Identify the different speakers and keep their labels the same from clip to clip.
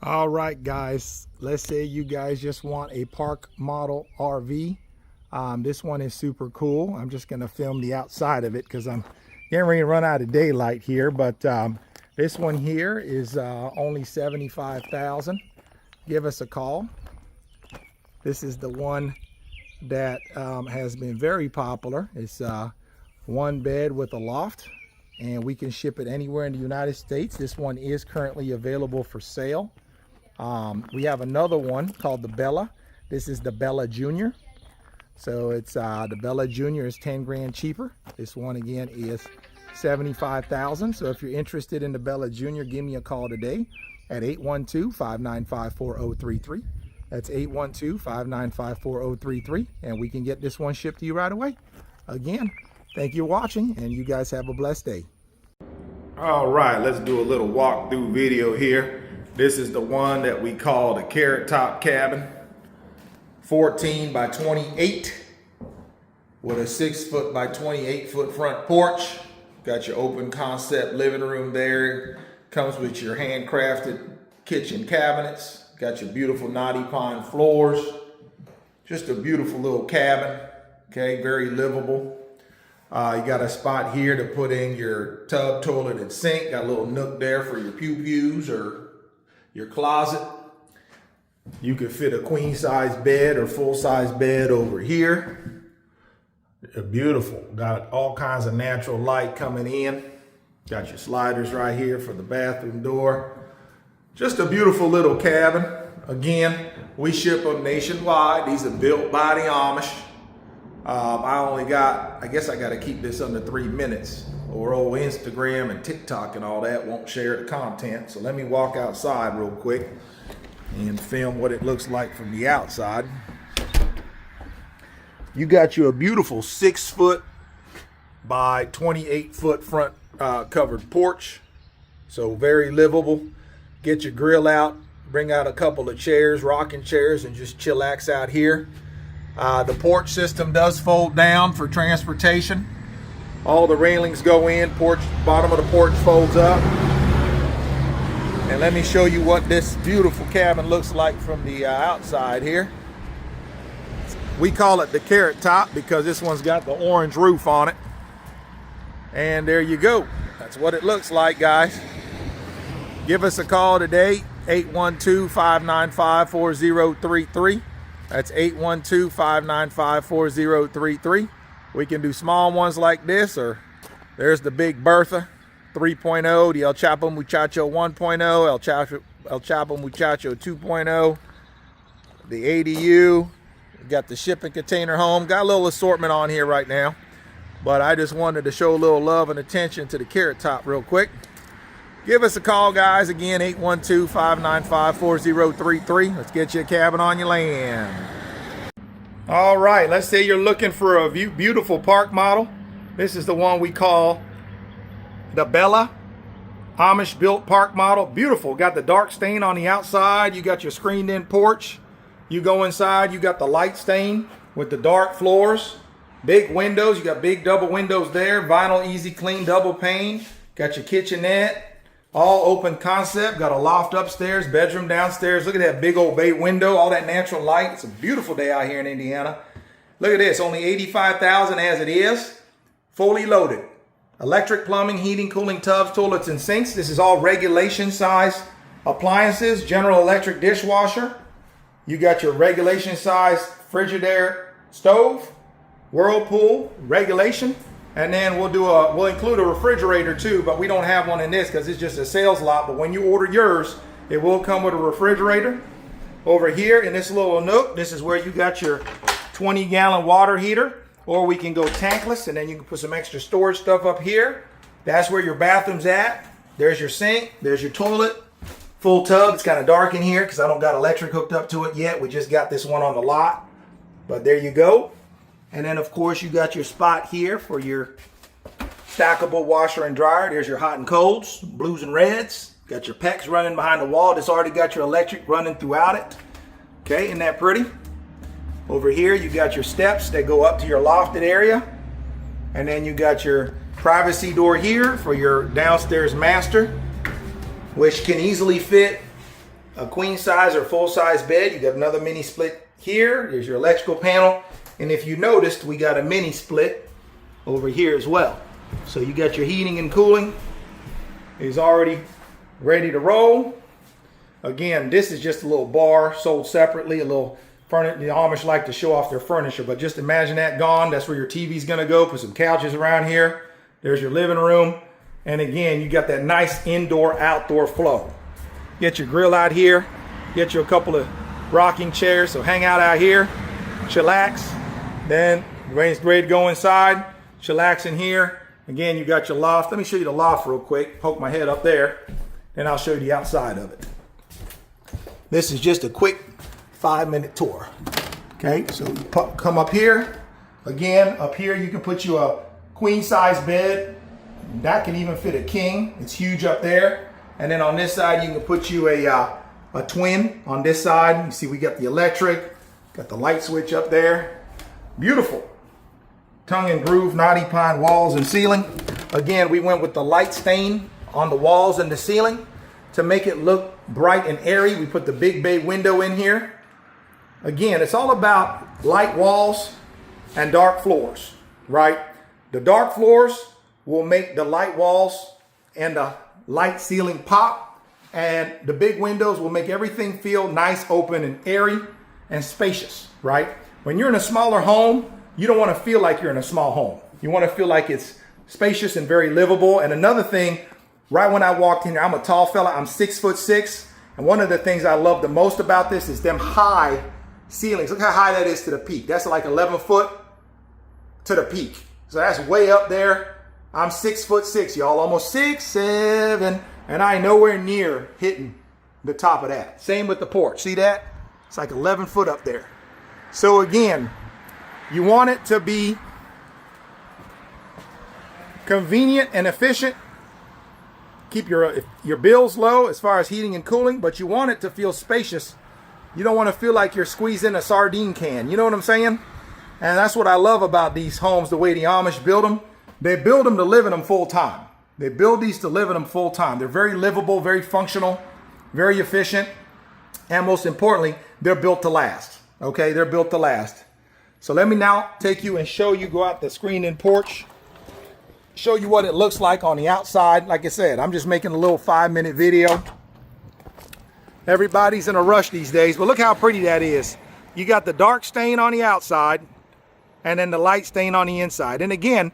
Speaker 1: All right, guys, let's say you guys just want a park model RV. This one is super cool. I'm just going to film the outside of it because I'm getting ready to run out of daylight here. But this one here is only $75,000. Give us a call. This is the one that has been very popular. It's one bed with a loft, and we can ship it anywhere in the United States. This one is currently available for sale. We have another one called the Bella. This is the Bella Junior. So it's the Bella Junior is 10 grand cheaper. This one again is $75,000. So if you're interested in the Bella Junior, give me a call today at 812-595-4033. That's 812-595-4033, and we can get this one shipped to you right away. Again, thank you for watching, and you guys have a blessed day. All right, let's do a little walkthrough video here. This is the one that we call the Carrot Top Cabin, 14 by 28 with a 6 foot by 28 foot front porch. Got your open concept living room there. Comes with your handcrafted kitchen cabinets. Got your beautiful knotty pine floors. Just a beautiful little cabin, okay, very livable. You got a spot here to put in your tub, toilet, and sink. Got a little nook there for your pew-pews or your closet. You could fit a queen size bed or full size bed over here. Beautiful. Got all kinds of natural light coming in. Got your sliders right here for the bathroom door. Just a beautiful little cabin. Again, we ship them nationwide. These are built by the Amish. I guess I got to keep this under 3 minutes, or old Instagram and TikTok and all that won't share the content. So let me walk outside real quick and film what it looks like from the outside. You got you a beautiful 6 foot by 28 foot front covered porch. So very livable. Get your grill out, bring out a couple of chairs, rocking chairs, and just chillax out here. The porch system does fold down for transportation. All the railings go in, bottom of the porch folds up. And let me show you what this beautiful cabin looks like from the outside here. We call it the Carrot Top because this one's got the orange roof on it. And there you go. That's what it looks like, guys. Give us a call today, 812-595-4033. That's 812-595-4033. We can do small ones like this, or there's the big BERTHA 3.0, the El Chapo Muchacho 1.0, El Chapo Muchacho 2.0, the ADU. We got the shipping container home. Got a little assortment on here right now, but I just wanted to show a little love and attention to the Carrot Top real quick. Give us a call, guys. Again, 812-595-4033. Let's get you a cabin on your land. All right, let's say you're looking for a beautiful park model. This is the one we call the Bella Amish Built Park Model. Beautiful. Got the dark stain on the outside. You got your screened in porch. You go inside, you got the light stain with the dark floors. Big windows. You got big double windows there. Vinyl easy clean double pane. Got your kitchenette. All open concept. Got a loft upstairs, bedroom downstairs. Look at that big old bay window, all that natural light. It's a beautiful day out here in Indiana. Look at this, only $85,000 as it is. Fully loaded. Electric, plumbing, heating, cooling, tubs, toilets, and sinks. This is all regulation size appliances. General Electric dishwasher. You got your regulation size Frigidaire stove. Whirlpool, regulation. And then we'll include a refrigerator too, but we don't have one in this because it's just a sales lot. But when you order yours, it will come with a refrigerator. Over here in this little nook, this is where you got your 20-gallon water heater, or we can go tankless, and then you can put some extra storage stuff up here. That's where your bathroom's at. There's your sink, there's your toilet, full tub. It's kind of dark in here because I don't got electric hooked up to it yet. We just got this one on the lot, but there you go. And then, of course, you got your spot here for your stackable washer and dryer. There's your hot and colds, blues and reds. Got your PEX running behind the wall. This already got your electric running throughout it. Okay, isn't that pretty? Over here, you got your steps that go up to your lofted area. And then you got your privacy door here for your downstairs master, which can easily fit a queen size or full size bed. You got another mini split here. There's your electrical panel. And if you noticed, we got a mini split over here as well. So you got your heating and cooling. It's already ready to roll. Again, this is just a little bar sold separately, a little furniture. The Amish like to show off their furniture, but just imagine that gone. That's where your TV's gonna go. Put some couches around here. There's your living room. And again, you got that nice indoor-outdoor flow. Get your grill out here. Get you a couple of rocking chairs. So hang out here, chillax. Then it's ready to go inside. Chillax in here. Again, you got your loft. Let me show you the loft real quick. Poke my head up there. Then I'll show you the outside of it. This is just a quick 5-minute tour. Okay, so you come up here. Again, up here you can put you a queen size bed. That can even fit a king. It's huge up there. And then on this side, you can put you a twin on this side. You see we got the electric, got the light switch up there. Beautiful. Tongue and groove, knotty pine walls and ceiling. Again, we went with the light stain on the walls and the ceiling to make it look bright and airy. We put the big bay window in here. Again, it's all about light walls and dark floors, right? The dark floors will make the light walls and the light ceiling pop, and the big windows will make everything feel nice, open, and airy and spacious, right? When you're in a smaller home, you don't want to feel like you're in a small home. You want to feel like it's spacious and very livable. And another thing, right when I walked in here, I'm a tall fella, I'm 6'6", and one of the things I love the most about this is them high ceilings. Look how high that is to the peak. That's like 11 foot to the peak. So that's way up there. I'm 6'6", y'all, almost 6'7", and I ain't nowhere near hitting the top of that. Same with the porch. See that? It's like 11 foot up there. So again, you want it to be convenient and efficient. Keep your bills low as far as heating and cooling, but you want it to feel spacious. You don't want to feel like you're squeezing a sardine can. You know what I'm saying? And that's what I love about these homes, the way the Amish build them. They build them to live in them full time. They build these to live in them full time. They're very livable, very functional, very efficient, and most importantly, they're built to last. Okay, they're built to last. So let me now take you and show you, go out the screen-in porch, show you what it looks like on the outside. Like I said, I'm just making a little 5-minute video. Everybody's in a rush these days, but look how pretty that is. You got the dark stain on the outside and then the light stain on the inside. And again,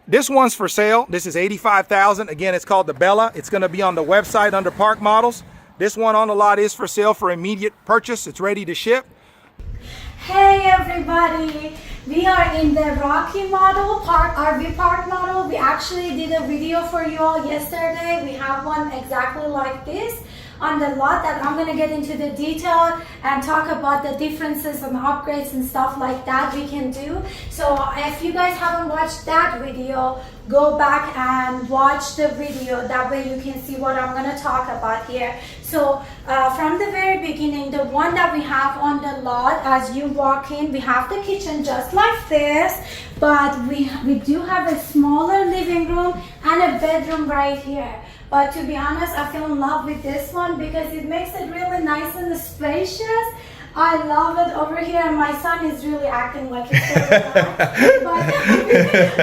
Speaker 1: this one's for sale. This is $85,000. Again, it's called the BERTHA. It's going to be on the website under Park Models. This one on the lot is for sale for immediate purchase. It's ready to ship.
Speaker 2: Hey everybody, we are in the Rocky model, RV park model. We actually did a video for you all yesterday. We have one exactly like this on the lot that I'm going to get into the detail and talk about the differences and upgrades and stuff like that we can do. So if you guys haven't watched that video, go back and watch the video. That way you can see what I'm going to talk about here. So from the very beginning, the one that we have on the lot, as you walk in, we have the kitchen just like this, but we do have a smaller living room and a bedroom right here. But to be honest, I fell in love with this one because it makes it really nice and spacious. I love it over here, and my son is really acting like he's so but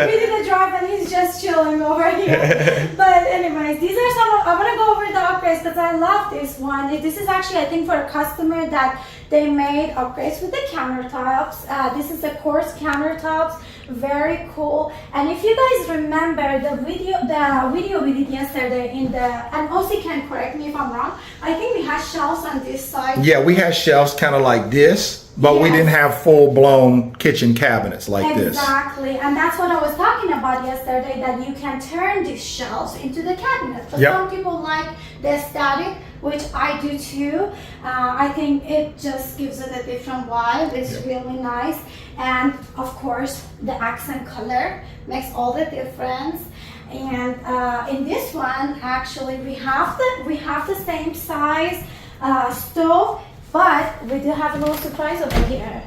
Speaker 2: we did a drive and he's just chilling over here. But anyways, these are some of, I'm gonna go over the upgrades because I love this one. This is actually, I think, for a customer that they made upgrades with the countertops. This is the quartz countertops, very cool. And if you guys remember the video we did yesterday and also can correct me if I'm wrong, I think we had shelves on this side.
Speaker 1: Yeah, we had shelves kind of like this, but yes, we didn't have full-blown kitchen cabinets like this.
Speaker 2: Exactly, and that's what I was talking about yesterday, that you can turn these shelves into the cabinets. But some people like the static, which I do too. I think it just gives it a different vibe. It's really nice. And of course, the accent color makes all the difference. And in this one, actually, we have the same size stove, but we do have a little surprise over here,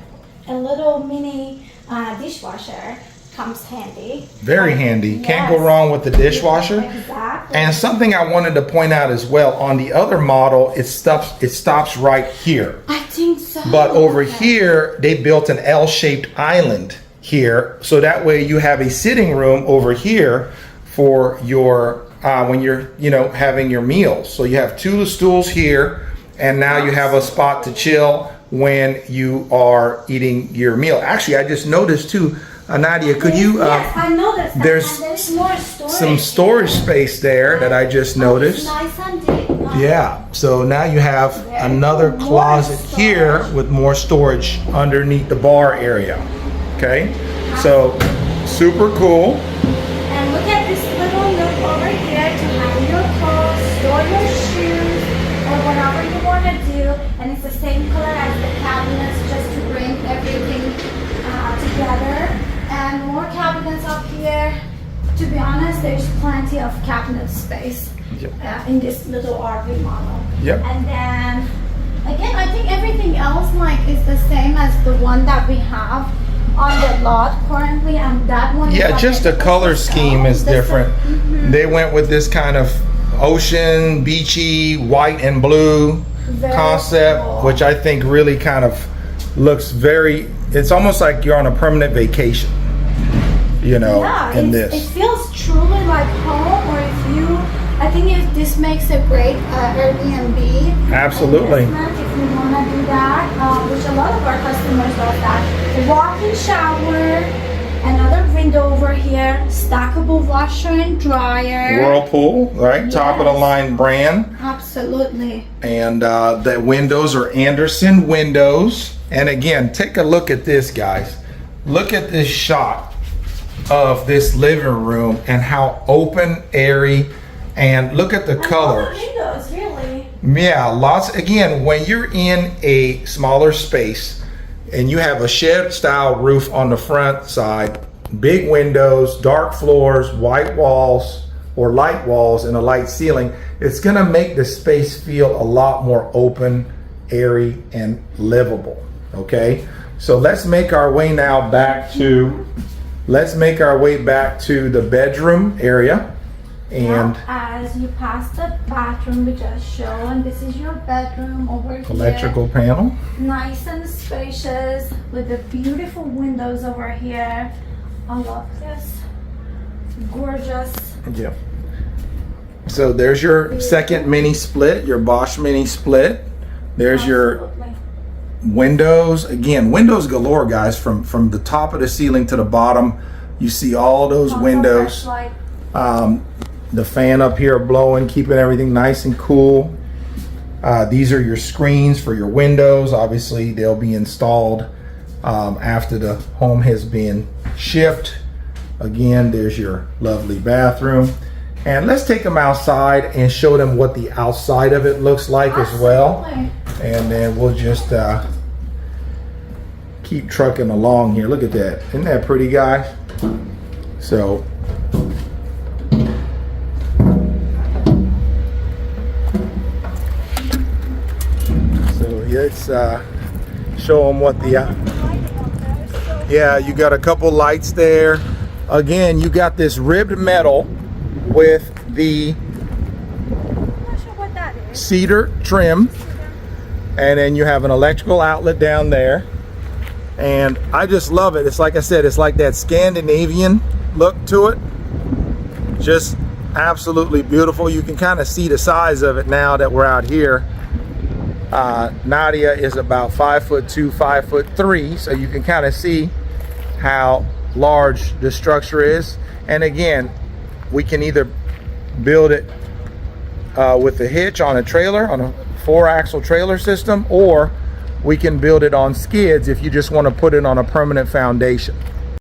Speaker 2: a little mini dishwasher. comes handy.
Speaker 1: Very handy. Can't go
Speaker 2: Yes.
Speaker 1: wrong with the dishwasher.
Speaker 2: Exactly.
Speaker 1: And something I wanted to point out as well, on the other model, it stops right here.
Speaker 2: I think so.
Speaker 1: But over
Speaker 2: Okay.
Speaker 1: here, they built an L-shaped island here. So that way you have a sitting room over here for your, when you're, having your meals. So you have 2 stools here, and now you have a spot to chill when you are eating your meal. Actually, I just noticed too, Nadia, could you,
Speaker 2: Yes, I noticed that.
Speaker 1: there's
Speaker 2: And there's more storage.
Speaker 1: some storage space there that I just noticed.
Speaker 2: It's nice and deep.
Speaker 1: Yeah, so now you have another
Speaker 2: More
Speaker 1: closet here
Speaker 2: storage.
Speaker 1: with more storage underneath the bar area. Okay, so super cool.
Speaker 2: And look at this little nook over here to hang your clothes, store your shoes, or whatever you want to do. And it's the same color as the cabinets, just to bring everything together. And more cabinets up here. To be honest, there's plenty of cabinet space
Speaker 1: Yep.
Speaker 2: in this little RV model.
Speaker 1: Yep.
Speaker 2: And then, again, I think everything else is the same as the one that we have on the lot currently, and that one.
Speaker 1: Yeah, just the color scheme is different. They went with this kind of ocean, beachy, white and blue
Speaker 2: Very
Speaker 1: concept,
Speaker 2: cool.
Speaker 1: which I think really kind of looks it's almost like you're on a permanent vacation,
Speaker 2: Yeah,
Speaker 1: in
Speaker 2: it
Speaker 1: this.
Speaker 2: feels truly like home, or I think this makes a great Airbnb.
Speaker 1: Absolutely.
Speaker 2: investment if you want to do that, which a lot of our customers love that. The walk-in shower, another window over here, stackable washer and dryer.
Speaker 1: Whirlpool, right? Top of the line brand.
Speaker 2: Absolutely.
Speaker 1: And the windows are Anderson windows. And again, take a look at this, guys. Look at this shot of this living room and how open, airy, and look at the colors.
Speaker 2: Windows, really.
Speaker 1: Yeah, lots. Again, when you're in a smaller space and you have a shed style roof on the front side, big windows, dark floors, white walls or light walls and a light ceiling, it's gonna make the space feel a lot more open, airy, and livable. Okay, so let's make our way now back to the bedroom area. And
Speaker 2: as you pass the bathroom we just showed, and this is your bedroom over here.
Speaker 1: electrical panel.
Speaker 2: Nice and spacious with the beautiful windows over here. I love this. Gorgeous.
Speaker 1: Yeah. So there's your second mini split, your Bosch mini split. There's your
Speaker 2: Absolutely.
Speaker 1: windows. Again, windows galore, guys, from the top of the ceiling to the bottom. You see all those
Speaker 2: Also
Speaker 1: windows.
Speaker 2: flashlight.
Speaker 1: The fan up here blowing, keeping everything nice and cool. These are your screens for your windows. Obviously, they'll be installed after the home has been shipped. Again, there's your lovely bathroom. And let's take them outside and show them what the outside of it looks like as well.
Speaker 2: Absolutely.
Speaker 1: And then we'll just keep trucking along here. Look at that. Isn't that pretty, guys? So let's show them what the yeah, you got a couple lights there. Again, you got this ribbed metal with the
Speaker 2: I'm not sure what that is.
Speaker 1: cedar trim, and then you have an electrical outlet down there. And I just love it. It's like I said, it's like that Scandinavian look to it. Just absolutely beautiful. You can kind of see the size of it now that we're out here. Nadia is about 5'2", 5'3", so you can kind of see how large the structure is. And again, we can either build it with a hitch on a trailer, on a 4-axle trailer system, or we can build it on skids if you just want to put it on a permanent foundation.